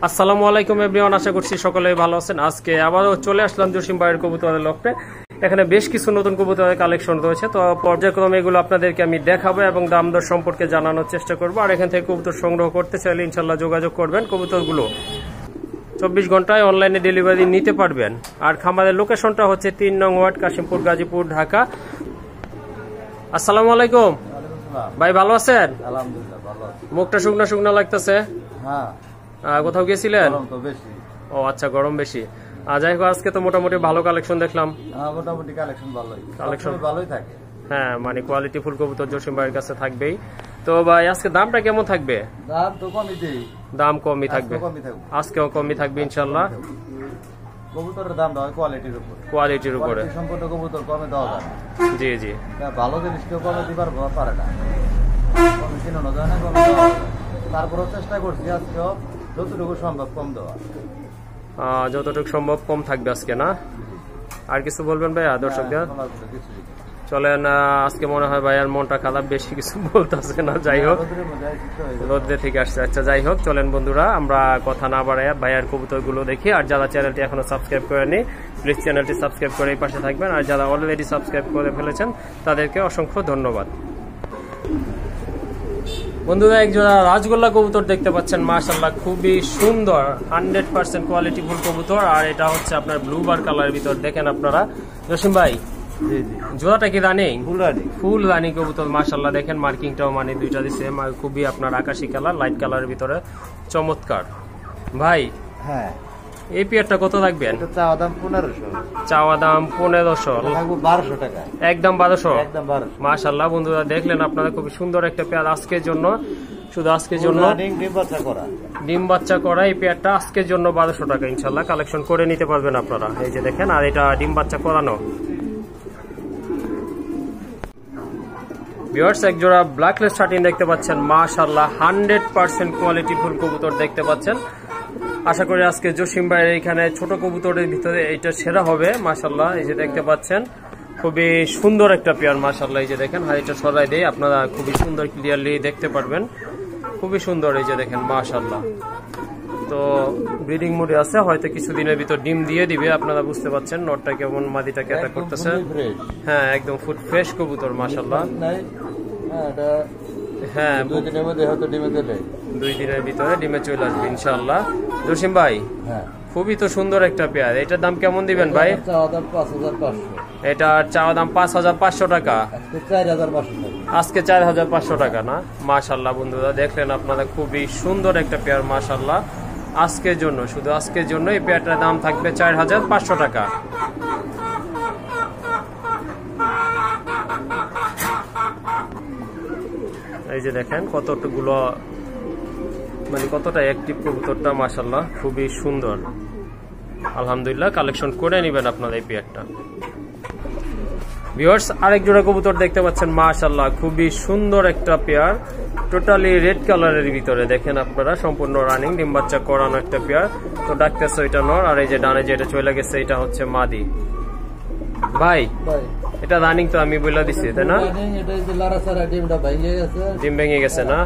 আসসালামু আলাইকুম এভরিওয়ান, আশা করছি সকলেই ভালো আছেন। আজকে আবারও চলে আসলাম জসিম ভাইয়ের কবুতরের লফটে। এখানে বেশ কিছু নতুন কবুতরের কালেকশন রয়েছে, তো পর্যায়ক্রমে এগুলো আপনাদেরকে আমি দেখাবো এবং দাম দর সম্পর্কে জানানোর চেষ্টা করবো। আর এখান থেকে কবুতর সংগ্রহ করতে চাইলে ইনশাল্লাহ যোগাযোগ করবেন। কবুতরগুলো 24 ঘন্টায় অনলাইনে ডেলিভারি নিতে পারবেন। আর খামারের লোকেশনটা হচ্ছে 3 নং ওয়ার্ড, কাশিমপুর, গাজীপুর, ঢাকা। আসসালামু আলাইকুম ভাই, ভালো আছেন? আলহামদুলিল্লাহ ভালো আছি। মুখটা শুকনা শুকনা লাগতেছে। হ্যাঁ, কোথাও গেছিলেন? গরম তো বেশি। ও আচ্ছা, গরম বেশি। যাই হোক, আজকে তো মোটামুটি ভালো কালেকশন দেখলাম। মোটামুটি কালেকশন ভালোই, কালেকশন ভালোই থাকে। হ্যাঁ, মানে কোয়ালিটি ফুল কবুতর জসিম ভাইয়ের কাছে থাকবেই। তো ভাই আজকে দামটা কেমন থাকবে? দাম তো কমই দেই। দাম কমই থাকবে, কমই থাকবে, আজকেও কমই থাকবে ইনশাআল্লাহ। কবুতরের দাম হয় কোয়ালিটির উপর, কোয়ালিটির উপরে সম্পূর্ণ কবুতর কমে দেওয়া যায়। জি জি, ভালো জিনিস কেউ কমে দিবার পারে না, কমে কিনানো যায় না, কমে দেওয়া যায়। তারপরেও চেষ্টা করছি আজকেও যতটুকু সম্ভব কম দেওয়া। যতটুকু সম্ভব কম থাকবে আজকে, না? আর কিছু বলবেন ভাইয়া দর্শকদের? চলেন, আজকে মনে হয় ভাইয়ার মনটা খারাপ, বেশি কিছু বলতেছে না। যাই হোক, রোদ্রে থেকে আসছে। আচ্ছা যাই হোক, চলেন বন্ধুরা, আমরা কথা না বাড়াই ভাইয়ার কবুতর গুলো দেখি। আর যারা চ্যানেলটি এখনো সাবস্ক্রাইব করেনি, প্লিজ চ্যানেলটি সাবস্ক্রাইব করে এই পাশে থাকবেন। আর যারা অলরেডি সাবস্ক্রাইব করে ফেলেছেন তাদেরকে অসংখ্য ধন্যবাদ। বন্ধুরা, এক জোড়া রাজগোল্লা কবুতর দেখতে পাচ্ছেন, মাশাআল্লাহ খুবই সুন্দর, 100% কোয়ালিটি ফুল কবুতর। আর এটা হচ্ছে আপনার ব্লু বার কালারের ভিতর। দেখেন আপনারা জসিম ভাই, জোড়াটা কি রানিং? ফুল রানিং কবুতর, মাশাআল্লাহ। দেখেন মার্কিংটাও মানে দুইটা দিছে, খুবই আপনার আকাশি কালার, লাইট কালারের ভিতরে, চমৎকার। ভাই হ্যাঁ, এই পেয়ারটা কত রাখবেন? চাওয়া দাম 1500। চাওয়া দাম 1500, 1200 টাকা, একদম 1200। একদম 1200। মাশাআল্লাহ বন্ধুরা, দেখলেন আপনারা, খুবই সুন্দর একটা পেয়ার আজকের জন্য, শুধু আজকের জন্য ডিম বাচ্চা করা এই পেয়ারটা আজকের জন্য 1200 টাকা। ইনশাআল্লাহ কালেকশন করে নিতে পারবেন আপনারা। এই যে দেখেন, আর এটা ডিম বাচ্চা করানো। ভিউয়ার্স, এক জোড়া ব্ল্যাকলেস শার্টিন দেখতে পাচ্ছেন, মাশাআল্লাহ 100% কোয়ালিটি ফুল কবুতর দেখতে পাচ্ছেন। আশা করি আজকে জসিম ভাইয়ের এখানে ছোট কবুতরের ভিতরে এটা সেরা হবে, মাশাআল্লাহ। এই যে দেখতে পাচ্ছেন, খুবই সুন্দর একটা পেয়ার, মাশাআল্লাহ। এই যে দেখেন, হাইটা সরাই দেই, আপনারা খুবই সুন্দর ক্লিয়ারলি দেখতে পারবেন, খুবই সুন্দর। এই যে দেখেন, মাশাআল্লাহ। তো ব্রিডিং মোডে আছে, হয়তো কিছুদিনের ভিতর ডিম দিয়ে দিবে। আপনারা বুঝতে পাচ্ছেন নটটা কেমন মাদিটাকে অ্যাটাক করতেছে। হ্যাঁ, একদম ফুড ফ্রেশ কবুতর, মাশাআল্লাহ। হ্যাঁ, 2 দিনের ভিতরে ডিমে চলে আসবে ইনশাআল্লাহ। জসিম ভাই, খুবই তো সুন্দর একটা পেয়ার, এটার দাম কেমন দিবেন ভাই? এটা চাওয়া দাম 5500 টাকা, আজকে 4500 টাকা, না? মাশাআল্লাহ বন্ধুরা, দেখলেন আপনারা, খুবই সুন্দর একটা পেয়ার, মাশাআল্লাহ। আজকের জন্য, শুধু আজকের জন্য এই পেয়ারটার দাম থাকবে 4500 টাকা। এই যে দেখেন কতগুলো, মানে কতটা অ্যাক্টিভ কবুতরটা, মাশাআল্লাহ খুবই সুন্দর। আলহামদুলিল্লাহ, কালেকশন করে নেবেন আপনারা এই পেয়ারটা। ভিউয়ার্স, আরেক জোড়া কবুতর দেখতে পাচ্ছেন, মাশাআল্লাহ খুবই সুন্দর একটা পেয়ার, টোটালি রেড কালারের ভিতরে। দেখেন আপনারা, সম্পূর্ণ রানিং, ডিম বাচ্চা করানো একটা পেয়ার। তো ডাকতেছে ওইটা নর, আর এই যে ডানে যেটা চলে গেছে এটা হচ্ছে মাদি। ভাই এটা রানিং তো আমি বলে দিছি, তাই না? ডিম ভেঙে গেছে, না?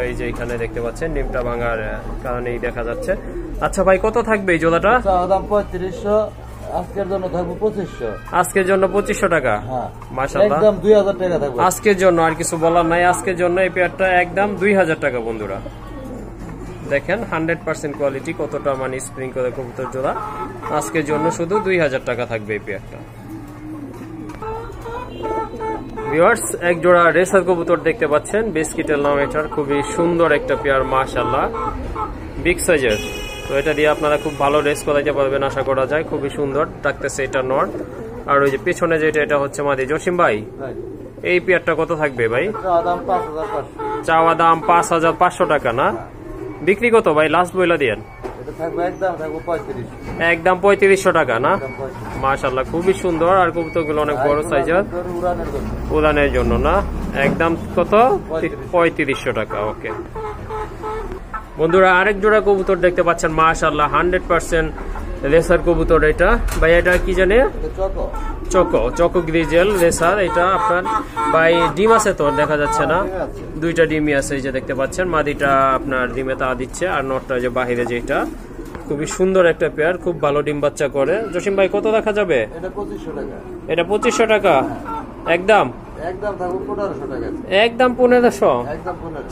এই যে এখানে দেখতে পাচ্ছেন, ডিমটা ভাঙার কারণেই দেখা যাচ্ছে। আচ্ছা ভাই, কত থাকবে এই জোড়াটা? 3500, আজকের জন্য থাকবে 2500। আজকের জন্য 2500 টাকা, মাশাআল্লাহ, একদম 2000 টাকা থাকবে আজকের জন্য। আর কিছু বলার নাই, আজকের জন্য এই পেয়ারটা একদম 2000 টাকা বন্ধুরা। দেখেন 100% কোয়ালিটি, কতটা মানে স্প্রিং করে কবুতর জোড়া। আজকের জন্য শুধু 2000 টাকা থাকবে এই পেয়ারটা। ভিউয়ার্স, এক জোড়া রেসার কবুতর দেখতে পাচ্ছেন, বিস্কিটের নাম এটার, খুবই সুন্দর একটা পেয়ার, মাশাআল্লাহ, বিগ সাইজের। তো এটা দিয়ে আপনারা খুব ভালো রেস করাইতে পারবেন আশা করা যায়, খুবই সুন্দর ডাকতেছে এটা নর। আর ওই যে পেছনে যেটা, এটা হচ্ছে মাদি। জসিম ভাই, এই পেয়ারটা কত থাকবে ভাই? চাওয়া দাম 5500 টাকা, না? বিক্রি কত ভাই লাস্ট বইলা দিয়েন? একদম 3500 টাকা, না? মাশাআল্লাহ খুবই সুন্দর। আর কবুতরগুলো অনেক বড় সাইজের, উড়ানের জন্য, না? একদম কত? 3500 টাকা। ওকে বন্ধুরা, আরেক জোড়া কবুতর দেখতে পাচ্ছেন, মাশাআল্লাহ 100% রেসার কবুতর। এটা ভাই, এটা কি জানে? Choco grizzle racer. এটা আপনার ভাই ডিম আছে তো দেখা যাচ্ছে না, দুইটা ডিমই আছে এই যে দেখতে পাচ্ছেন। মাদিটা আপনার ডিমে তা দিচ্ছে আর নটটা যে বাহিরে যেটা, খুবই সুন্দর একটা পেয়ার, খুব ভালো ডিম বাচ্চা করে। জসিম ভাই কত রাখা যাবে? এটা 2500 টাকা একদম, একদম 1500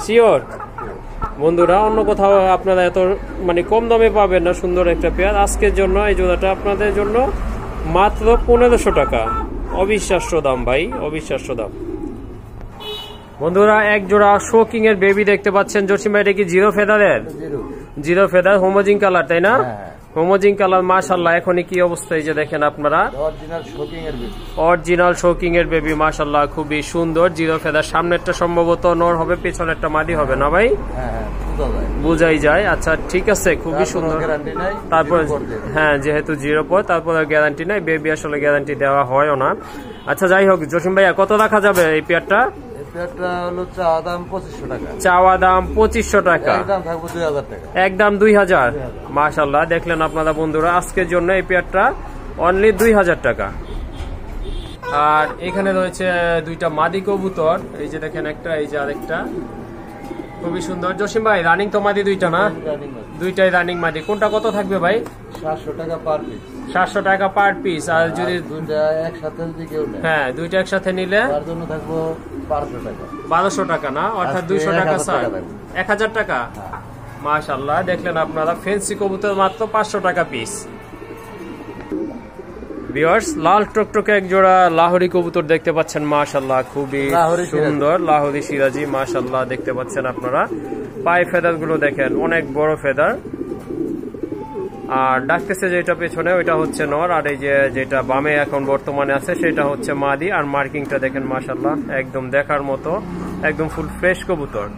শিওর। বন্ধুরা অন্য কোথাও আপনারা এত মানে কম দামে পাবেন না সুন্দর একটা পেয়ার। আজকের জন্য এই জোড়াটা আপনাদের জন্য মাত্র 1500 টাকা। অবিশ্বাস্য দাম ভাই, অবিশ্বাস্য দাম। বন্ধুরা এক জোড়া শোকিং এর বেবি দেখতে পাচ্ছেন জসিম ভাই, এটা কি জিরো ফেদারের? জিরো ফেদার, হোমোজিং কালার তাই না? হোমোজিং কালার মাশাআল্লাহ। এখনই কি অবস্থা এই যে দেখেন আপনারা, অরিজিনাল শোকিং এর বেবি মাশাআল্লাহ, খুবই সুন্দর জিরো ফেদার। সামনেরটা সম্ভবত নর হবে, পেছনেরটা মাদি হবে না ভাই? বুঝাই যায়। আচ্ছা ঠিক আছে, খুবই সুন্দর। তারপর হ্যাঁ যেহেতু জিরো পর তারপর গ্যারান্টি নাই, বেবি আসলে গ্যারান্টি দেওয়া হয়ও না। আচ্ছা যাই হোক জসিম ভাইয়া কত রাখা যাবে এই পেয়ারটা? চাওয়া দাম 2500 টাকা, একদম 2000। মাশাআল্লাহ দেখলেন আপনারা বন্ধুরা, আজকের জন্য এই পেয়ারটা অনলি 2000 টাকা। আর এখানে রয়েছে দুইটা মাদি কবুতর, এই যে দেখেন একটা, এই যে আরেকটা, খুবই সুন্দর। জসিম ভাই রানিং তো মাদি দুইটা না? দুইটাই রানিং মাদি। কোনটা কত থাকবে ভাই? 700 টাকা পার পিস। 700 টাকা পার পিস। আর যদি দুইটা একসাথে যদি কেউ নেয়, হ্যাঁ দুইটা একসাথে নিলে তার জন্য থাকবো 1200 টাকা। 1200 টাকা না, অর্থাৎ 200 টাকা স্যার, 1000 টাকা। মাশাআল্লাহ দেখলেন আপনারা, ফেন্সি কবুতর মাত্র 500 টাকা পিস। ভিউয়ার্স লাল টকটকে এক জোড়া লাহোরি কবুতর দেখতে পাচ্ছেন মাশাআল্লাহ, খুবই সুন্দর লাহোরি সিরাজি মাশাআল্লাহ দেখতে পাচ্ছেন আপনারা। পায়ে ফেদার গুলো দেখেন, অনেক বড় ফেদার। আর ডাকতেছে যেটা পেছনে ওইটা হচ্ছে নর, আর এই যে যেটা বামে এখন বর্তমানে আছে সেটা হচ্ছে মাদি। আর মার্কিংটা দেখেন মাশাআল্লাহ, একদম দেখার মতো, একদম ফুল ফ্রেশ কবুতর।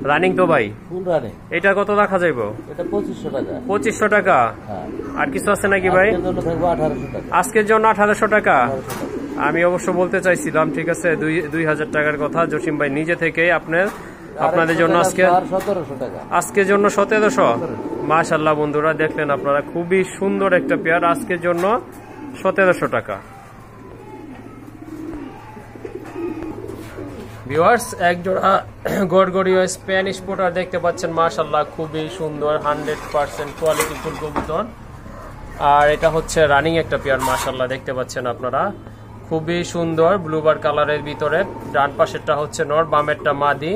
রানিং তো ভাই? Full running. এটা কত রাখা যাইব? এটা 2500 টাকা। 2500 টাকা। আর কিছু আছে নাকি ভাই? আজকের জন্য 1800 টাকা। আমি অবশ্য বলতে চাইছিলাম, ঠিক আছে 2000 টাকার কথা। জসিম ভাই নিজে থেকেই আপনাদের জন্য আজকের জন্য 1700। মাশাআল্লাহ বন্ধুরা দেখলেন আপনারা, খুবই সুন্দর একটা পেয়ার, আজকের জন্য 1700 টাকা। ভিউয়ার্স এক জোড়া গড়গড়ীয় স্প্যানিশ পোটার দেখতে পাচ্ছেন মাশাআল্লাহ, খুবই সুন্দর 100% কোয়ালিটি ফুল কবুতর। আর এটা হচ্ছে রানিং একটা পেয়ার মাশাআল্লাহ দেখতে পাচ্ছেন আপনারা, খুবই সুন্দর ব্লুবার কালারের ভিতরে। ডান পাশেরটা হচ্ছে নর, বামেরটা মাদি।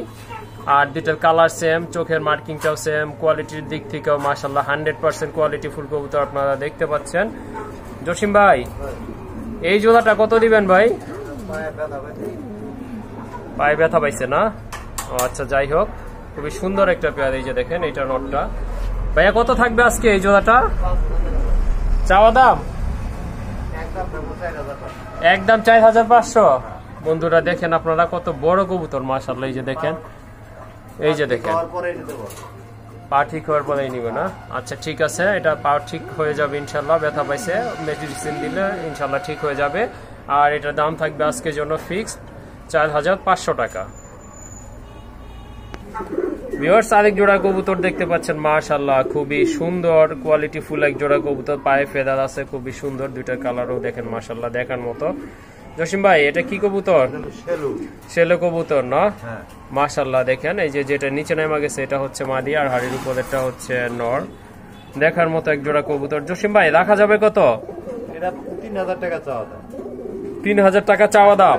আর দুটার কালার সেম, চোখের মার্কিংটাও সেম, কোয়ালিটির দিক থেকেও মাশাআল্লাহ 100% কোয়ালিটি ফুল কবুতর আপনারা দেখতে পাচ্ছেন। জসিম ভাই এই জোড়াটা কত দিবেন ভাই? পায়ে ব্যথা পাইছে না? আচ্ছা যাই হোক, খুবই সুন্দর একটা পেয়ার। এই যে দেখেন এইটা নটটা। ভাইয়া কত থাকবে আজকে এই জোড়াটা? চাওয়া দাম একদম 4500। বন্ধুরা দেখেন আপনারা কত বড় কবুতর মাশাআল্লাহ, এই যে দেখেন, এই যে দেখেন পা ঠিক হওয়ার পরেই নিবে না? আচ্ছা ঠিক আছে, এটা পা ঠিক হয়ে যাবে ইনশাল্লাহ। ব্যথা পাইছে, মেডিসিন দিলে ইনশাল্লাহ ঠিক হয়ে যাবে। আর এটার দাম থাকবে আজকের জন্য ফিক্সড 4500 টাকা। ভিউয়ার্স আরেক জোড়া কবুতর দেখতে পাচ্ছেন মাশাআল্লাহ, খুবই সুন্দর কোয়ালিটি ফুল এক জোড়া কবুতর, পায়ে ফেদার আছে, খুবই সুন্দর। দুইটার কালারও দেখেন মাশাআল্লাহ দেখার মতো। জসিম ভাই এটা কি কবুতর? শেলো কবুতর না? মাশাআল্লাহ দেখেন, এই যে যেটা নিচে নেমা গেছে এটা হচ্ছে মাদি, আর হাড়ির উপরেরটা হচ্ছে নর। দেখার মতো এক জোড়া কবুতর। জসিম ভাই রাখা যাবে কত? এটা 3000 টাকা চাওয়া দাম। 3000 টাকা চাওয়া দাম।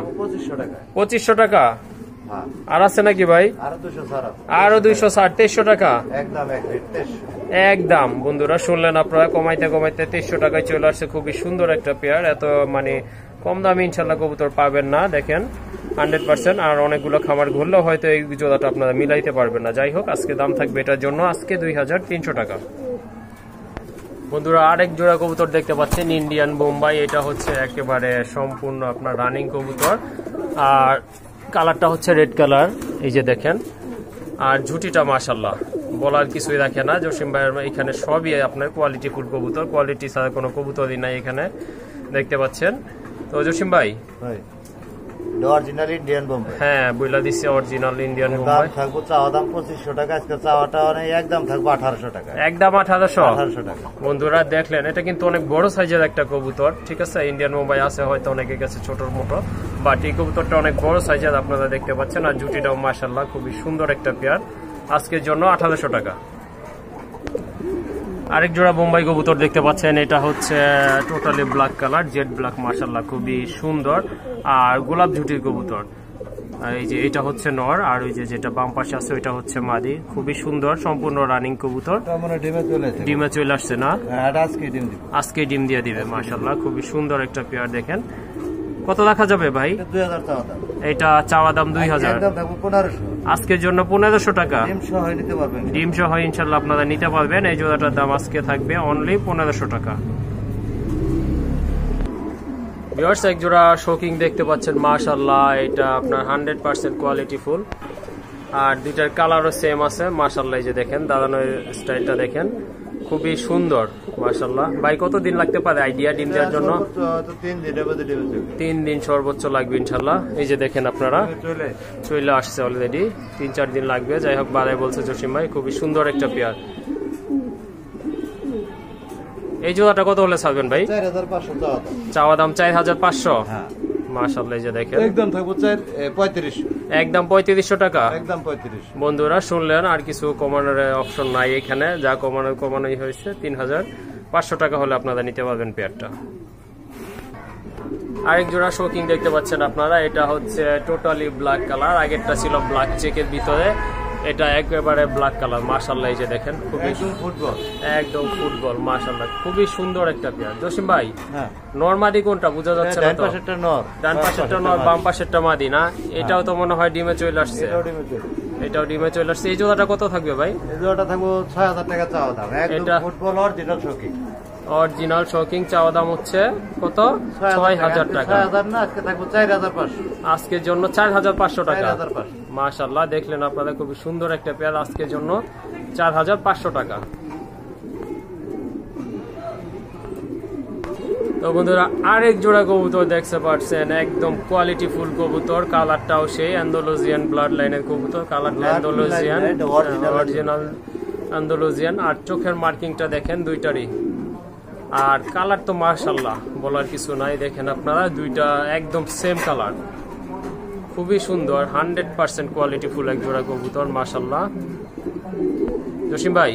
2500 টাকা। আর আছে নাকি ভাই? আরো 200 2300 টাকা একদম। বন্ধুরা শুনলেন আপনারা, কমাইতে কমাইতে 2300 টাকায় চলে আসছে। খুবই সুন্দর একটা পেয়ার, এত মানে কম দামে ইনশাল্লাহ কবুতর পাবেন না, দেখেন 100%। আর অনেকগুলো খামার ঘুরলেও হয়তো এই জোড়াটা আপনারা মিলাইতে পারবেন না। যাই হোক আজকে দাম থাকবে এটার জন্য আজকে 2300 টাকা। বন্ধুরা আরেক জোড়া কবুতর দেখতে পাচ্ছেন ইন্ডিয়ান বোম্বাই, এটা হচ্ছে একেবারে সম্পূর্ণ আপনার রানিং কবুতর। আর কালারটা হচ্ছে রেড কালার, এই যে দেখেন। আর ঝুটিটা মাশাআল্লাহ বলার কিছুই রাখে না। জসিম ভাইয়ের এখানে সবই আপনার কোয়ালিটি ফুল কবুতর, কোয়ালিটি ছাড়া কোনো কবুতরই নাই এখানে দেখতে পাচ্ছেন। তো জসিম ভাই অরিজিনাল ইন্ডিয়ান বোম্বাই। হ্যাঁ বইলা দিচ্ছে অরিজিনাল ইন্ডিয়ান দাম বোম্বাই। থাকবো চাওয়া দাম 2500 টাকা, আজকে চাওয়াটা অনেক একদম থাকবো 1800 টাকা। একদম 1800 টাকা। বন্ধুরা দেখলেন, এটা কিন্তু অনেক বড় সাইজের একটা কবুতর, ঠিক আছে। ইন্ডিয়ান বোম্বাই আছে হয়তো অনেকের কাছে ছোট মোটো, বাট এই কবুতরটা অনেক বড় সাইজের আপনারা দেখতে পাচ্ছেন। আর জুটিটাও মাশাআল্লাহ খুবই সুন্দর একটা পেয়ার, আজকের জন্য 1800 টাকা। আরেক জোড়া বোম্বাই কবুতর দেখতে পাচ্ছেন, এটা হচ্ছে totally black colour, jet black, মাশাআল্লাহ খুবই সুন্দর। আর গোলাপ ঝুটির কবুতর, এই যে এটা হচ্ছে নর, আর ওই যে যেটা বাম পাশে আছে ওইটা হচ্ছে মাদি। খুবই সুন্দর, সম্পূর্ণ রানিং কবুতর। ডিমে চলে আসছে না? আজকে ডিম দিয়ে দিবে, মাশাআল্লাহ খুবই সুন্দর একটা পেয়ার। দেখেন কত রাখা যাবে ভাই? 2000 চাওয়া দাম। এটা চাওয়া দাম 2000, একদম থাকবো 1500। আজকের জন্য 1500 টাকা। ডিম সহ নিতে পারবেন। ডিম সহ ইনশাআল্লাহ আপনারা নিতে পারবেন। এই জোড়াটার দাম আজকে থাকবে অনলি 1500 টাকা। ভিউয়ার্স, এক জোড়া শোকিং দেখতে পাচ্ছেন, মাশাআল্লাহ এটা আপনার 100% কোয়ালিটি ফুল। আর দুইটার কালারও সেম আছে, মাশাআল্লাহ। এই যে দেখেন দাঁড়ানোর স্টাইলটা দেখেন, খুবই সুন্দর মাশাআল্লাহ। ভাই কতদিন লাগতে পারে আইডিয়া ডিম দেওয়ার জন্য? 3 দিন সর্বোচ্চ লাগবে ইনশাআল্লাহ। এই যে দেখেন আপনারা চলে আসছে অলরেডি, 3-4 দিন লাগবে। যাই হোক বাড়াই বলছে জসিম ভাই, খুবই সুন্দর একটা পেয়ার। এই জোড়াটা কত হলে ছাড়বেন ভাই? 4500 চাওয়া দাম 4500। মাশাআল্লাহ এই যে দেখেন একদম থাকবো 3500। একদম 3500 টাকা। একদম 3500। বন্ধুরা শুনলেন, আর কিছু কমানোর অপশন নাই এখানে, যা কমানোই হয়েছে। 3500 টাকা হলে আপনারা নিতে পারবেন পেয়ারটা। আরেক জোড়া শোকিং দেখতে পাচ্ছেন আপনারা, এটা হচ্ছে টোটালি ব্ল্যাক কালার, আগেরটা ছিল ব্ল্যাক চেকের ভিতরে, এটা একেবারে ব্ল্যাক কালার, মাশাআল্লাহ। এই যে দেখেন খুবই ফুটবল, একদম ফুটবল, মাশাআল্লাহ খুবই সুন্দর একটা পেয়ার। জসিম ভাই নরমাদি কোনটা বোঝা যাচ্ছে না তো? ডান পাশেরটা নর, বাম পাশেরটা মাদি না? এটাও তো মনে হয় ডিমে চলে আসছে। এটাও ডিমে চলে আসছে। এই জোড়াটা কত থাকবে ভাই? এই জোড়াটা থাকবো 6000 টাকা চাওয়া দাম। একদম football original shocking. Original shocking, চাওয়া দাম হচ্ছে কত? 6000 টাকা। 6000 না, আজকে থাকবো 4500। আজকের জন্য 4500 টাকা। মাশাআল্লাহ দেখলেন আপনারা, খুবই সুন্দর একটা পেয়ার, আজকের জন্য 4500 টাকা। তো বন্ধুরা আরেক জোড়া কবুতর দেখতে পাচ্ছেন, একদম কোয়ালিটি ফুল কবুতর, কালারটাও সেই অ্যান্ডালুজিয়ান ব্লাড লাইনের কবুতর, কালারটা অ্যান্ডালুজিয়ান, অরিজিনাল অ্যান্ডালুজিয়ান। আর চোখের মার্কিংটা দেখেন দুইটারই, আর কালার তো মাশাআল্লাহ বলার কিছু নাই। দেখেন আপনারা দুইটা একদম সেম কালার, খুবই সুন্দর, 100% কোয়ালিটি ফুল এক জোড়া কবুতর, মাশাআল্লাহ। জসিম ভাই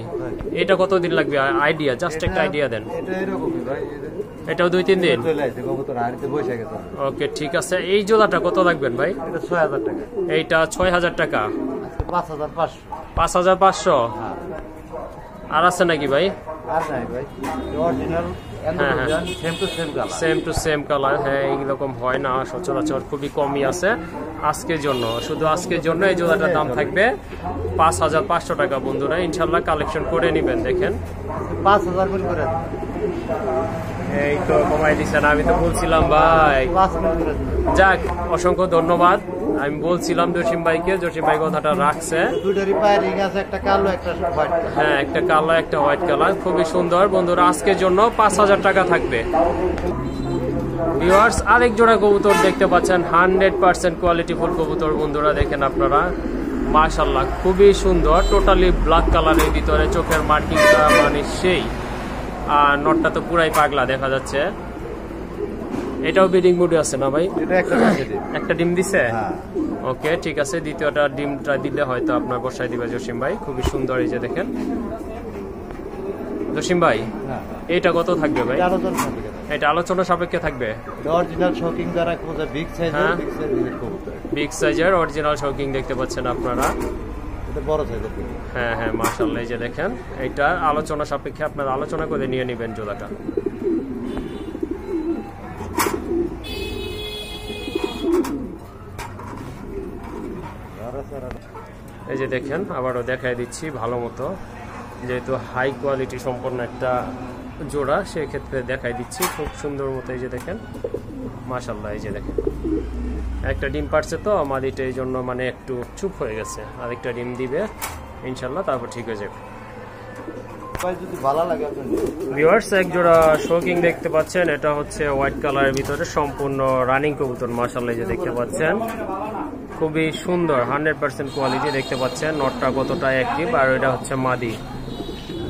এটা কতদিন লাগবে আইডিয়া, জাস্ট একটা আইডিয়া দেন। এটাও 2-3 দিন। ওকে ঠিক আছে। এই জোড়াটা কত রাখবেন ভাই? 6000 টাকা। এইটা 6000 টাকা। 5500। 5500। আর আছে নাকি ভাই? আর নাই ভাই, original same to same colour. হ্যাঁ এইরকম হয় না সচরাচর, খুবই কমই আছে। আজকের জন্য, শুধু আজকের জন্য এই জোড়াটার দাম থাকবে 5500 টাকা। বন্ধুরা ইনশাল্লাহ কালেকশন করে নেবেন। দেখেন 5000 করে এই তো কমাই দিচ্ছেন, আমি তো বলছিলাম ভাই। যাক অসংখ্য ধন্যবাদ। আমি বলছিলাম জসিম ভাইকে, জসিম ভাই কথাটা রাখছে। হ্যাঁ একটা কালো একটা হোয়াইট কালার, খুবই সুন্দর। বন্ধুরা আজকের জন্য 5000 টাকা থাকবে। ভিউয়ার্স আরেক জোড়া কবুতর দেখতে পাচ্ছেন, 100% কোয়ালিটি ফুল কবুতর। বন্ধুরা দেখেন আপনারা, মাশাআল্লাহ খুবই সুন্দর, টোটালি ব্ল্যাক কালারের ভিতরে, চোখের মার্কিংটা মানে সেই। আর নটটা তো পুরাই পাগলা দেখা যাচ্ছে। এটাও ব্রিডিং মুডে আছে না ভাই? একটা ডিম দিছে। ওকে ঠিক আছে, দ্বিতীয়টা ডিমটা দিলে হয়তো আপনার বসাই দিবে জসিম ভাই। খুবই সুন্দর, এই যে দেখেন। জসিম ভাই এটা কত থাকবে ভাই? এটা আলোচনা সাপেক্ষে থাকবে। অরিজিনাল শোকিং যারা খোঁজে বিগ সাইজের, বিগ সাইজের অরিজিনাল শোকিং দেখতে পাচ্ছেন আপনারা, এটা বড় সাইজের। হ্যাঁ হ্যাঁ মাশাআল্লাহ, এই যে দেখেন। এটা আলোচনা সাপেক্ষে আপনারা আলোচনা করে নিয়ে নেবেন জোড়াটা। এই যে দেখেন, আবারও দেখাই দিচ্ছি ভালো মতো, যেহেতু হাই কোয়ালিটি সম্পন্ন একটা জোড়া, সেক্ষেত্রে দেখাই দিচ্ছি খুব সুন্দর মতো। এই যে দেখেন মাশাআল্লাহ, এই যে দেখেন একটা ডিম পারছে তো মাদিটা, এই জন্য মানে একটু চুপ হয়ে গেছে। আরেকটা ডিম দিবে ইনশাল্লাহ, তারপর ঠিক হয়ে যাবে। ভাই যদি ভালো লাগে আপনি ভিউয়ার্স এক জোড়া শোকিং দেখতে পাচ্ছেন, এটা হচ্ছে হোয়াইট কালারের ভিতরে সম্পূর্ণ রানিং কবুতর মাশাআল্লাহ যে দেখতে পাচ্ছেন খুবই সুন্দর 100% কোয়ালিটি দেখতে পাচ্ছেন। নটটা কতটা অ্যাক্টিভ আর এটা হচ্ছে মাদি।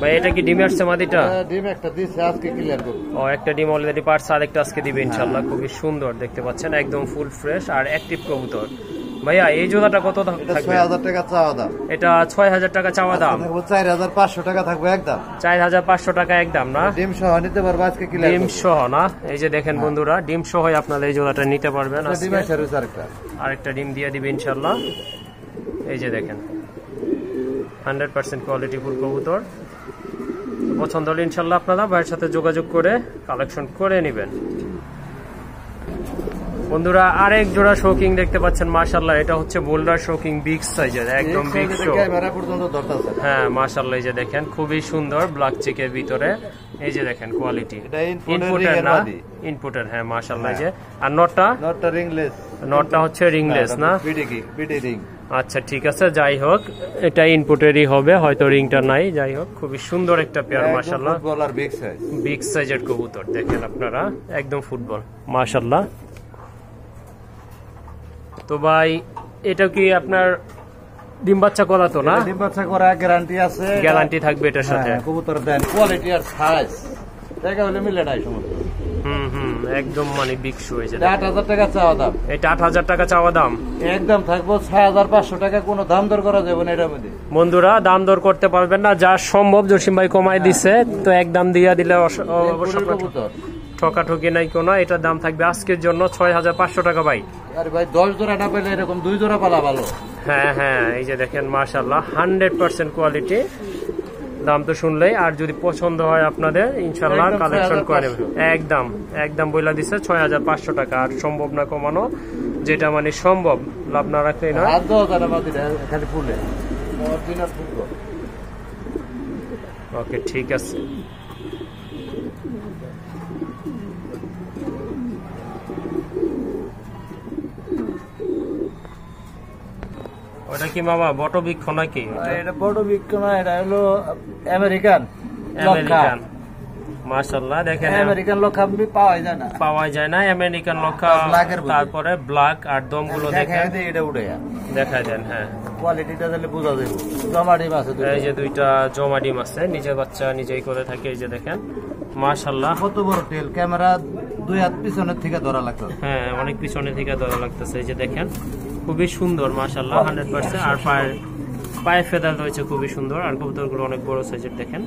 ভাই এটা কি ডিমে আসছে মাদিটা? ডিম একটা দিছে আজকে ক্লিয়ার করব। ও একটা ডিম অলরেডি পারছে আর একটা আজকে দিবে ইনশাআল্লাহ। খুবই সুন্দর দেখতে পাচ্ছেন একদম ফুল ফ্রেশ আর অ্যাক্টিভ কবুতর। ভাইয়া এই জোড়াটা কত থাকবে? 6000 টাকা চাওয়া দাম। এটা 6000 টাকা চাওয়া দাম। থাকবে 4500 টাকা থাকবে একদম। 4500 টাকা একদম না? ডিম সহ নিতে পারবে আজকে ক্লিয়ার। ডিম সহ না? এই যে দেখেন বন্ধুরা ডিম সহ আপনারা এই জোড়াটা নিতে পারবেন আজকে। ডিম আছে আরেকটা। আরেকটা ডিম দিয়ে দিবে ইনশাআল্লাহ। এই যে দেখেন 100% কোয়ালিটি ফুল কবুতর। পছন্দ হলে ইনশাআল্লাহ আপনারা ভাইয়ের সাথে যোগাযোগ করে কালেকশন করে নেবেন। বন্ধুরা আরেক জোড়া শোকিং দেখতে পাচ্ছেন মাশাআল্লাহ, এটা হচ্ছে বোল্ডার শোকিং বিগ সাইজের একদম বিগ শো। ক্যামেরা পর্যন্ত ধরতাছে। হ্যাঁ মাশাআল্লাহ এই যে দেখেন খুবই সুন্দর ব্ল্যাক চেকের ভিতরে। এই যে দেখেন কোয়ালিটি এটা ইনপুটের না? ইনপুটের হ্যাঁ মাশাআল্লাহ। এই যে আর নটটা রিংলেস। নটটা হচ্ছে রিংলেস না? BD ring. আচ্ছা ঠিক আছে, যাই হোক এটা ইনপুটেরই হবে, হয়তো রিংটা নাই। যাই হোক খুবই সুন্দর একটা পেয়ার মাশাআল্লাহ। ফুটবল আর বিগ সাইজ। বিগ সাইজের কবুতর দেখেন আপনারা একদম ফুটবল মাশাআল্লাহ। তো ভাই এটা কি আপনার ডিম বাচ্চা করা তো না? ডিম বাচ্চা করা গ্যারান্টি আছে। গ্যারান্টি থাকবে এটার সাথে। কবুতর দেন কোয়ালিটি আর সাইজ টাকা হলে মিলে নাই সমস্যা। একদম মানে বিগ শো হয়েছে। 8000 টাকা চাওয়া দাম। এটা 8000 টাকা চাওয়া দাম একদম থাকবো 6500 টাকা। কোনো দাম দর করা যাবে না এটার মধ্যে। বন্ধুরা দাম দর করতে পারবেন না, যা সম্ভব জসিম ভাই কমাই দিছে, তো একদম দিয়া দিলে অবশ্য ঠকাঠকি নাই কোনো। এটার দাম থাকবে আজকের জন্য 6500 টাকা ভাই। আরে ভাই 10 জোড়া না পেলে এরকম 2 জোড়া পালা ভালো। হ্যাঁ হ্যাঁ এই যে দেখেন মাশাআল্লাহ 100% কোয়ালিটি। দাম তো শুনলেই, আর যদি পছন্দ হয় আপনাদের ইনশাআল্লাহ কালেকশন করে নেবেন। একদম একদম বইলা দিছে 6500 টাকা, আর সম্ভব না কমানো, যেটা মানে সম্ভব লাভ না রাখলেই না। আর 2000 বাদ দিলে খালি ফুলে অরিজিনাল ফুল। ওকে ঠিক আছে। ওটা কি মামা বটো বৃক্ষ নাকি? এটা বড় বৃক্ষ না, এটা হলো আমেরিকান। আমেরিকান মাশাআল্লাহ দেখেন আমেরিকান লক্ষা পাওয়া যায় না। পাওয়া যায় না আমেরিকান লক্ষা। তারপরে ব্ল্যাক আর দমগুলো দেখেন এটা উড়ে দেখা দেন। হ্যাঁ কোয়ালিটিটা তাহলে বোঝা যাবে। জমা ডিম আছে, এই যে দুইটা জমা ডিম আছে, নিজের বাচ্চা নিজেই করে থাকে। এই যে দেখেন মাশাআল্লাহ কত বড় টেল। ক্যামেরা 2 হাত পিছনের থেকে ধরা লাগতো। হ্যাঁ অনেক পিছনে থেকে ধরা লাগতেছে। এই যে দেখেন খুবই সুন্দর মাশাআল্লাহ 100%। আর পায়ে ফেদার রয়েছে খুবই সুন্দর, আর কবুতরগুলো অনেক বড় সাইজের দেখেন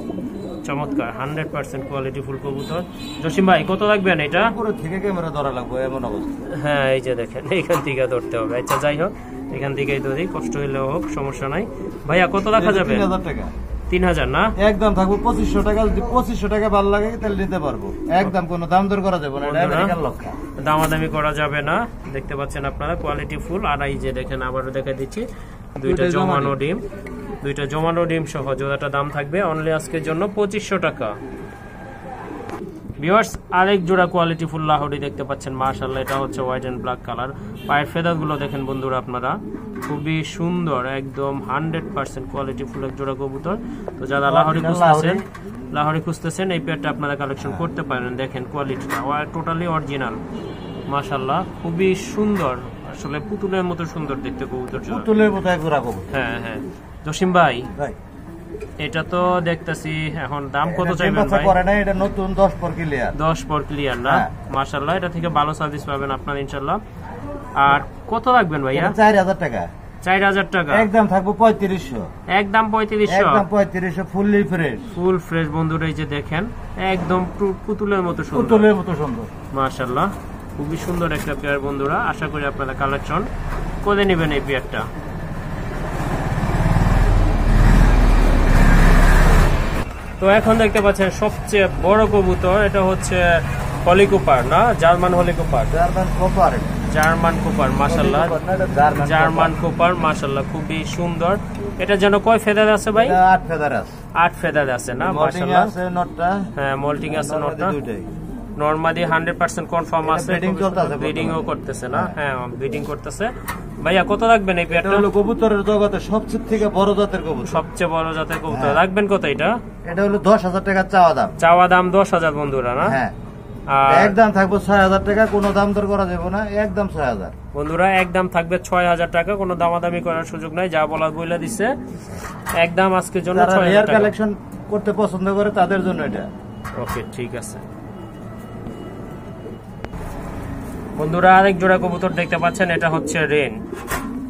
চমৎকার 100% কোয়ালিটি ফুল কবুতর। জসিম ভাই কত রাখবেন এটা? পুরো থেকে ক্যামেরা ধরা লাগবে এমন অবস্থা। হ্যাঁ এই যে দেখেন এইখান থেকে ধরতে হবে। আচ্ছা যাই হোক এখান থেকেই ধরি, কষ্ট হইলেও হোক সমস্যা নাই। ভাইয়া কত রাখা যাবে? 3000 টাকা। 3000 না? একদম থাকবো 2500 টাকা। যদি 2500 টাকা ভালো লাগে তাহলে নিতে পারবো। একদম কোনো দাম দর করা যাবে না, এটা আমেরিকান লক্ষা। দামাদামি করা যাবে না। দেখতে পাচ্ছেন আপনারা কোয়ালিটি ফুল। আর এই যে দেখেন আবারও দেখা দিচ্ছি দুইটা জমানো ডিম, দুইটা জমানো ডিম সহ জোড়াটা দাম থাকবে অনলি আজকের জন্য 2500 টাকা। ভিউয়ার্স আরেক জোড়া কোয়ালিটি ফুল লাহোরি দেখতে পাচ্ছেন মাশাআল্লাহ, এটা হচ্ছে হোয়াইট এন্ড ব্ল্যাক কালার। পায়ের ফেদার গুলো দেখেন বন্ধুরা আপনারা খুবই সুন্দর, একদম 100% কোয়ালিটি ফুল এক জোড়া কবুতর। তো যারা লাহোরি খুঁজতেছেন এই পেয়ারটা আপনারা কালেকশন করতে পারেন। দেখেন কোয়ালিটিটা টোটালি অরিজিনাল মাশাআল্লাহ, খুবই সুন্দর, আসলে পুতুলের মতো সুন্দর দেখতে কবুতর। পুতুলের মতো এক জোড়া কবুতর। হ্যাঁ হ্যাঁ জসিম ভাই এটা তো দেখতেছি এখন দাম কত চাইবেন ভাই? করে না, এটা নতুন 10 পর ক্লিয়ার। 10 পর ক্লিয়ার না? মাশাআল্লাহ এটা থেকে ভালো সার্ভিস পাবেন আপনারা ইনশাআল্লাহ। আর কত রাখবেন ভাইয়া? 4000 টাকা। 4000 টাকা একদম থাকবো 3500। একদম 3500। একদম 3500 ফুললি ফ্রেশ। ফুল ফ্রেশ বন্ধুরা, এই যে দেখেন একদম পুতুলের মতো সুন্দর। পুতুলের মতো সুন্দর মাশাআল্লাহ খুবই সুন্দর একটা পেয়ার বন্ধুরা। আশা করি আপনারা কালেকশন করে নেবেন এই পেয়ারটা। তো এখন দেখতে পাচ্ছেন সবচেয়ে বড় কবুতর, এটা হচ্ছে হলিকুপার না? জার্মান হলিকুপার। জার্মান কুপার মাশাআল্লাহ। জার্মান কুপার মাশাআল্লাহ খুবই সুন্দর। এটা যেন কয় ফেদার আছে ভাই? 8 ফেদার আছে। 8 ফেদার আছে না? মাশাআল্লাহ আছে নটটা। হ্যাঁ মোল্টিং আছে নটটা। নরমালি 100% কনফার্ম আছে, ব্রিডিং চলতেছে, ব্রিডিংও করতেছে না? হ্যাঁ ব্রিডিং করতেছে। ভাইয়া কত রাখবেন এই পেয়ারটা? হলো কবুতরের জগতে সবচেয়ে থেকে বড় জাতের কবুতর, সবচেয়ে বড় জাতের কবুতর। রাখবেন কত এটা? এটা হলো 10,000 টাকা চাওয়া দাম। চাওয়া দাম 10,000 বন্ধুরা, না? হ্যাঁ, আর একদম থাকবো 6,000 টাকা, কোনো দাম দর করা যাবে না, একদম 6,000 বন্ধুরা। একদম থাকবে 6,000 টাকা, কোনো দামাদামি করার সুযোগ নাই, যা বলার বইলা দিচ্ছে। একদম আজকের জন্য 6,000 টাকা। কালেকশন করতে পছন্দ করে তাদের জন্য এটা। ওকে, ঠিক আছে বন্ধুরা। আরেক জোড়া কবুতর দেখতে পাচ্ছেন, এটা হচ্ছে রেন।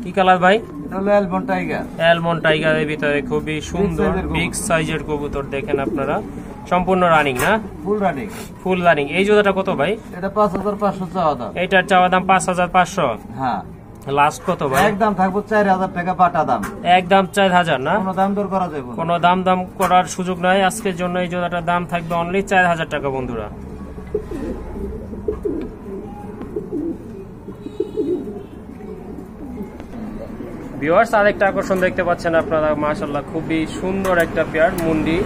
কি কালার ভাই? এটা হলো অ্যালমন্ড টাইগার। অ্যালমন্ড টাইগারের ভিতরে খুবই সুন্দর বিগ সাইজের কবুতর, দেখেন আপনারা। সম্পূর্ণ রানিং, না? Full running. Full running. এই জোড়াটা কত ভাই? এটা 5,500 চাওয়া দাম। এটার চাওয়া দাম 5,500। হ্যাঁ, লাস্ট কত ভাই? একদম থাকবো 4,000 টাকা বাটা দাম। একদম 4,000, না? কোনো দাম দর করা যাবে না, কোনো দাম করার সুযোগ নাই আজকের জন্য। এই জোড়াটার দাম থাকবে অনলি 4,000 টাকা বন্ধুরা। ভিউয়ার্স, আরেকটা আকর্ষণ দেখতে পাচ্ছেন আপনারা, মাশাআল্লাহ খুবই সুন্দর একটা পেয়ার মুন্ডি।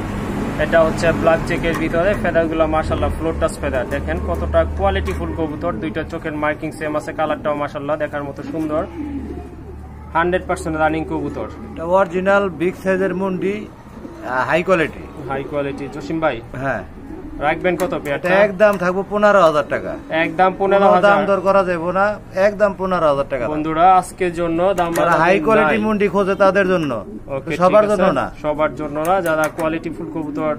এটা হচ্ছে ব্ল্যাক চেকের ভিতরে, ফেদারগুলো মাশাআল্লাহ ফ্লোর টাচ ফেদার। দেখেন কতটা কোয়ালিটি ফুল কবুতর, দুইটা চোখের মার্কিং সেম আছে, কালারটাও মাশাআল্লাহ দেখার মতো সুন্দর। 100% রানিং কবুতর। এটা অরিজিনাল বিগ সাইজের মুন্ডি, high quality. High quality. Jasim ভাই, হ্যাঁ, রাখবেন কত পেয়ারটা? একদম থাকবো 15,000 টাকা। একদম দাম 15,000। দর করা যাবে না, একদম 15,000 টাকা বন্ধুরা আজকের জন্য দাম হাই কোয়ালিটি মুন্ডি খোঁজে তাদের জন্য, সবার জন্য না। সবার জন্য না, যারা কোয়ালিটি ফুল কবুতর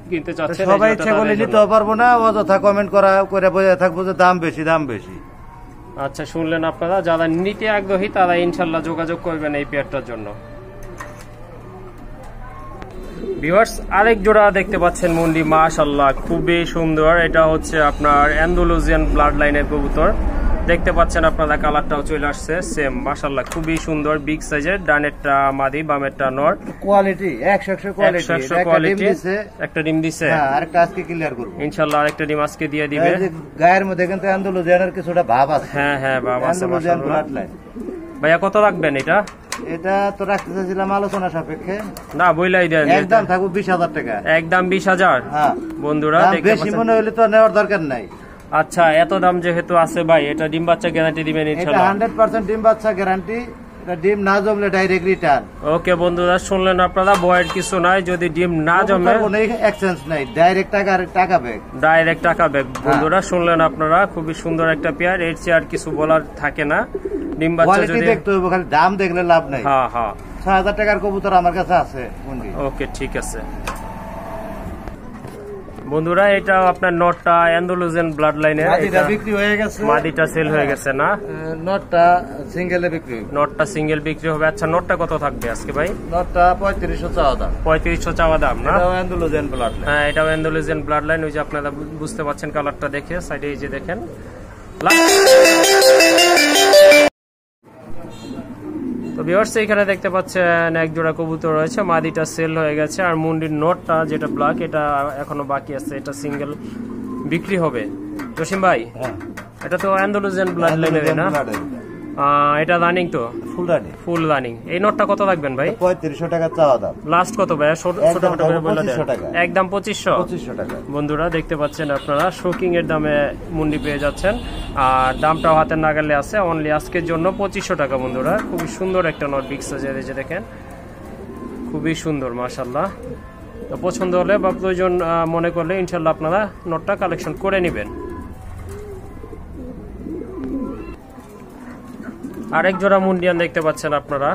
কিনতে চাচ্ছেন সবাই ইচ্ছা করলে নিতে পারবো না, অযথা কমেন্ট করে বসে থাকবো যে দাম বেশি দাম বেশি। আচ্ছা, শুনলেন আপনারা, যারা নিতে আগ্রহী তারা ইনশাল্লাহ যোগাযোগ করবেন এই পেয়ারটার জন্য। ভিউয়ার্স, আরেক জোড়া দেখতে পাচ্ছেন মুন্ডি, মাশাআল্লাহ খুবই সুন্দর। এটা হচ্ছে আপনার অ্যান্ডালুজিয়ান ব্লাড লাইনের কবুতর। দেখতে পাচ্ছেন আপনারা, কালারটাও চলে আসছে সেম, মাশাআল্লাহ খুবই সুন্দর বিগ সাইজের। ডানেরটা মাদি, বামেরটা নর। Quality 100 quality. একটা ডিম দিছে, আরেকটা আজকে ক্লিয়ার করব ইনশাআল্লাহ। আরেকটা ডিম আজকে দিয়ে দিবে। গায়ের মধ্যে কিন্তু অ্যান্ডালুজিয়ানের কিছুটা ভাব আছে। হ্যাঁ হ্যাঁ, ভাব আছে মাশাআল্লাহ। ভাইয়া কত রাখবেন এটা? এটা তো রাখতে চাইছিলাম আলোচনা সাপেক্ষে। না, বইলাই দেন। একদম থাকবো 20,000 টাকা। একদম 20,000। হ্যাঁ বন্ধুরা, বেশি মনে হলে তো নেওয়ার দরকার নাই। আচ্ছা, এত দাম যেহেতু আছে ভাই, এটা ডিম বাচ্চা গ্যারান্টি দিবেন ইনশাআল্লাহ? 100% ডিম বাচ্চা গ্যারান্টি। এটা ডিম না জমলে ডাইরেক্ট রিটার্ন। ওকে বন্ধুরা, শুনলেন আপনারা, বয়ের কিছু নাই। যদি ডিম না জমে কোনো এক্সচেঞ্জ নাই, ডাইরেক্ট টাকা ব্যাক। ডাইরেক্ট টাকা ব্যাক। বন্ধুরা শুনলেন আপনারা, খুবই সুন্দর একটা পেয়ার, এর চেয়ে আর কিছু বলার থাকে না। ডিম বাচ্চা যদি দেখতে হবে, খালি দাম দেখলে লাভ নাই। হ্যাঁ হ্যাঁ, 6,000 টাকার কবুতর আমার কাছে আছে। ওকে, ঠিক আছে বন্ধুরা। এটা আপনার নটটা অ্যান্ডালুজিয়ান ব্লাড লাইনের, মাদিটা বিক্রি হয়ে গেছে, মাদিটা সেল হয়ে গেছে, না? নটটা সিঙ্গেলে বিক্রি, নটটা সিঙ্গেল বিক্রি হবে। আচ্ছা, নটটা কত থাকবে আজকে ভাই? নটটা 3500 চাওয়া দাম। 3500 চাওয়া দাম, না? এটাও অ্যান্ডালুজিয়ান ব্লাড লাইন। হ্যাঁ, এটাও অ্যান্ডালুজিয়ান ব্লাড লাইন। ওই যে আপনারা বুঝতে পারছেন কালারটা দেখে, সাইডে এই যে দেখেন। তো ভিউয়ার্স, এখানে দেখতে পাচ্ছেন এক জোড়া কবুতর রয়েছে, মাদিটা সেল হয়ে গেছে। আর মুন্ডির নটটা যেটা ব্ল্যাক, এটা এখনো বাকি আছে, এটা সিঙ্গেল বিক্রি হবে। জসিম ভাই, এটা তো অ্যান্ডালুজিয়ান ব্লাড লাইনের, না? এটা রানিং তো? Full running. Full running. এই নটটা কত রাখবেন ভাই? 3500 টাকা চাওয়া দাম। লাস্ট কত ভাই? ছোট ছোট করে বলে দেন। একদম 2500 টাকা। বন্ধুরা দেখতে পাচ্ছেন আপনারা, শোকিং এর দামে মুন্ডি পেয়ে যাচ্ছেন। আর দামটাও হাতের নাগালে আছে, অনলি আজকের জন্য 2500 টাকা। বন্ধুরা খুবই সুন্দর একটা নট, বিগ সাইজের, এই যে দেখেন, খুবই সুন্দর মাশাআল্লাহ। তো পছন্দ হলে বা প্রয়োজন মনে করলে ইনশাআল্লাহ আপনারা নটটা কালেকশন করে নেবেন। আরেক জোড়া মুন্ডিয়ান দেখতে পাচ্ছেন আপনারা,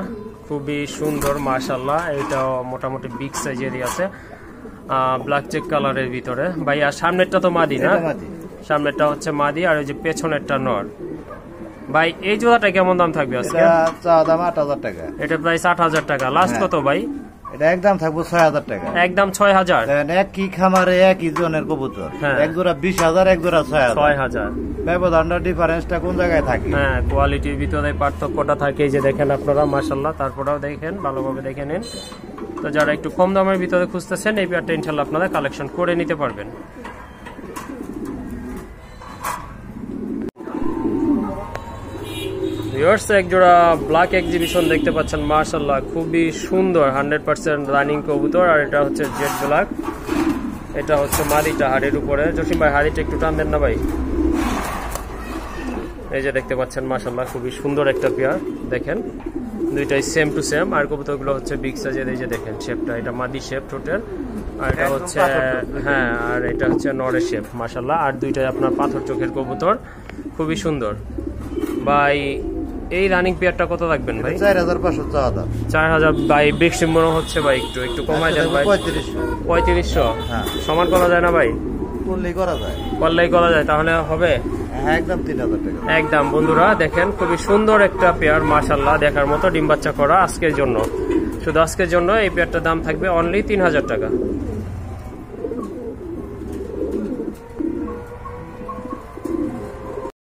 খুবই সুন্দর মাশাআল্লাহ। এটাও মোটামুটি বিগ সাইজেরই আছে, ব্ল্যাক চেক কালারের ভিতরে। ভাই, আর সামনেরটা তো মাদি, না? সামনেরটা হচ্ছে মাদি, আর ওই যে পেছনেরটা নর। ভাই, এই জোড়াটা কেমন দাম থাকবে আজকে? চাওয়া দাম 8,000 টাকা। এটা প্রাইস 8,000 টাকা। লাস্ট কত ভাই? এটা একদম থাকবো 6,000 টাকা। একদম 6,000। একই খামারে একই জনের কবুতর, এক জোড়া 20,000, এক জোড়া 6,000। ব্যবধানটা ডিফারেন্সটা কোন জায়গায় থাকে? হ্যাঁ, কোয়ালিটির ভিতরে পার্থক্যটা থাকে, এই যে দেখেন আপনারা মাশাআল্লাহ। তারপরেও দেখেন, ভালোভাবে দেখে নিন। তো যারা একটু কম দামের ভিতরে খুঁজতেছেন, এই পেয়ারটা ইনশাআল্লাহ আপনারা কালেকশন করে নিতে পারবেন। ভিউয়ার্স, এক জোড়া ব্ল্যাক এক্সিবিশন দেখতে পাচ্ছেন, মাশাআল্লাহ খুবই সুন্দর, 100% রানিং কবুতর। আর এটা হচ্ছে জেড ব্ল্যাক। এটা হচ্ছে মাদিটা হাড়ির উপরে। জসিম ভাই হাড়িটা একটু টান দেন না ভাই। এই যে দেখতে পাচ্ছেন মাশাআল্লাহ খুবই সুন্দর একটা পেয়ার, দেখেন দুইটাই সেম টু সেম। আর কবুতরগুলো হচ্ছে বিগ সাইজের। এই যে দেখেন শেপটা, এটা মাদি শেপ টোটাল, আর এটা হচ্ছে হ্যাঁ, আর এটা হচ্ছে নরের শেপ মাশাআল্লাহ। আর দুইটাই আপনার পাথর চোখের কবুতর, খুবই সুন্দর। ভাই এই রানিং পেয়ারটা কত রাখবেন ভাই? 4500 চাওয়া দাম। 4000 ভাই বেশি মনে হচ্ছে ভাই, একটু কমাই দেন ভাই। 3500 হ্যাঁ। সমান করা যায় না ভাই? করলেই করা যায়, করলেই করা যায়, তাহলে হবে একদম 3000 টাকা একদম। বন্ধুরা দেখেন খুবই সুন্দর একটা পেয়ার মাশাআল্লাহ, দেখার মতো, ডিম বাচ্চা করা। আজকের জন্য, শুধু আজকের জন্য এই পেয়ারটার দাম থাকবে অনলি 3000 টাকা।